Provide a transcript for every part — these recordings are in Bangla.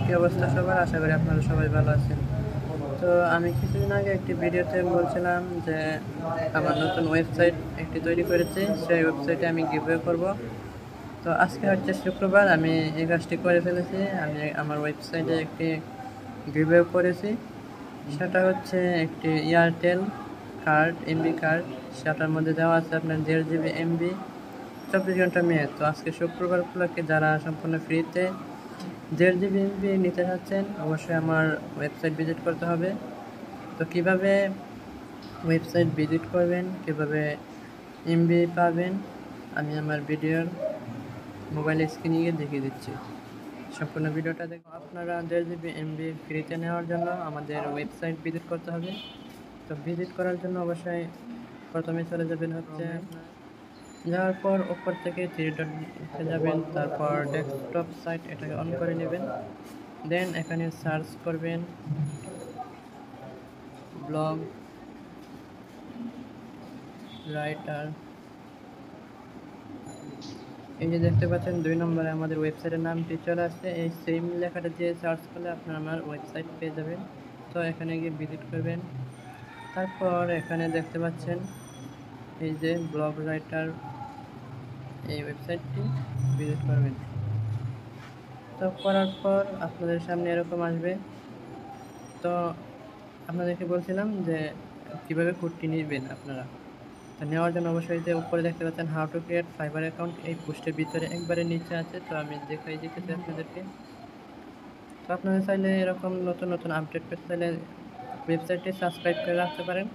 কি অবস্থা সবার? আশা করি আপনারা সবাই ভালো আছেন। তো আমি কিছুদিন আগে একটি ভিডিওতে বলছিলাম যে আমার নতুন ওয়েবসাইট একটি তৈরি করেছি, সেই ওয়েবসাইটে আমি গিভওয়ে করব। তো আজকে হচ্ছে শুক্রবার, আমি এই কাজটি করে ফেলেছি। আমি আমার ওয়েবসাইটে একটি গিভওয়ে করেছি। সেটা হচ্ছে একটি এয়ারটেল কার্ড, এমবি কার্ড। সেটার মধ্যে দেওয়া আছে আপনার 1.5 জিবি এমবি, 24 ঘন্টা মেয়াদ। তো আজকে শুক্রবার উপলক্ষে যারা সম্পূর্ণ ফ্রিতে 1.5 জিবি এমবি নিতে চাচ্ছেন, অবশ্যই আমার ওয়েবসাইট ভিজিট করতে হবে। তো কিভাবে ওয়েবসাইট ভিজিট করবেন, কিভাবে এমবি পাবেন, আমি আমার ভিডিওর মোবাইল স্ক্রিনে গিয়ে দেখিয়ে দিচ্ছি। সম্পূর্ণ ভিডিওটা দেখুন। আপনারা 1.5 জিবি এমবি ফ্রিতে নেওয়ার জন্য আমাদের ওয়েবসাইট ভিজিট করতে হবে। তো ভিজিট করার জন্য অবশ্যই প্রথমে চলে যাবেন হচ্ছে, যাওয়ার পর উপর থেকে 3 ডট যাবেন, তারপর ডেস্কটপ সাইট এটাকে অন করে নেবেন। দেন এখানে সার্চ করবেন ব্লগ রাইটার। এই যে দেখতে পাচ্ছেন 2 নম্বরে আমাদের ওয়েবসাইটের নামটি চলে আসছে। এই সেম লেখাটা দিয়ে সার্চ করলে আপনারা আমার ওয়েবসাইট পেয়ে যাবেন। তো এখানে গিয়ে ভিজিট করবেন। তারপর এখানে দেখতে পাচ্ছেন এই যে ব্লগ রাইটার, এই ওয়েবসাইটটি ভিজিট করবেন। তো করার পর আপনাদের সামনে এরকম আসবে। তো আপনাদেরকে বলছিলাম যে কীভাবে কোডটি নেবেন আপনারা। তো নেওয়ার জন্য অবশ্যই যে উপরে দেখতে পাচ্ছেন how to create fibre account, এই পোস্টের ভিতরে একবারে নিচে আছে। তো আমি দেখাই দিতেছি আপনাদেরকে। তো আপনারা চাইলে এরকম নতুন নতুন আপডেট পেতে চাইলে ওয়েবসাইটটি সাবস্ক্রাইব করে রাখতে পারেন।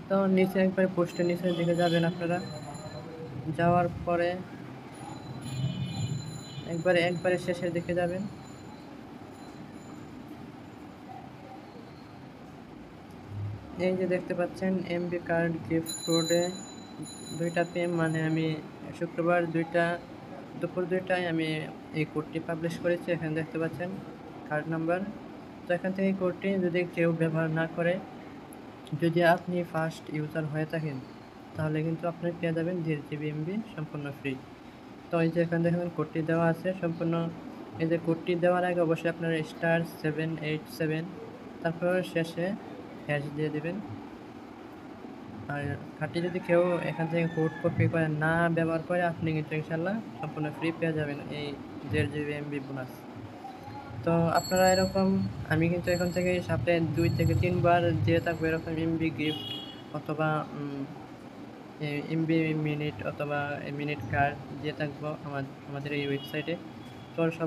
তো নিচে একবারে পোস্টের নিচের দিকে যাবেন আপনারা। যাওয়ার পরে একবারে শেষের দিকে যাবেন। এই যে দেখতে পাচ্ছেন এমবি কার্ড গিফট কোডে 2টা PM, মানে আমি শুক্রবার দুপুর 2টায় আমি এই কোডটি পাবলিশ করেছি। এখানে দেখতে পাচ্ছেন কার্ড নাম্বার। তো এখান থেকে কোডটি যদি কেউ ব্যবহার না করে, যদি আপনি ফার্স্ট ইউজার হয়ে থাকেন, তাহলে কিন্তু আপনি পেয়ে যাবেন 1.5 জিবি এমবি সম্পূর্ণ ফ্রি। তো এই যে এখানে দেখেন কোডটি দেওয়া আছে সম্পূর্ণ। এই যে কোডটি দেওয়ার আগে অবশ্যই আপনারা *787, তারপর শেষে হ্যাশ দিয়ে দেবেন। আর খাঁটি যদি কেউ এখান থেকে কোড কপি করে না ব্যবহার করে, আপনি কিন্তু ইনশাল্লাহ সম্পূর্ণ ফ্রি পেয়ে যাবেন এই 1.5 জিবি এমবি বোনাস। তো আপনারা এরকম, আমি কিন্তু এখান থেকে সপ্তাহে 2 থেকে 3 বার দিয়ে থাকবো এরকম এমবি গিফট, অথবা এমবি মিনিট, অথবা মিনিট কার্ড দিয়ে থাকবো আমাদের এই ওয়েবসাইটে। তো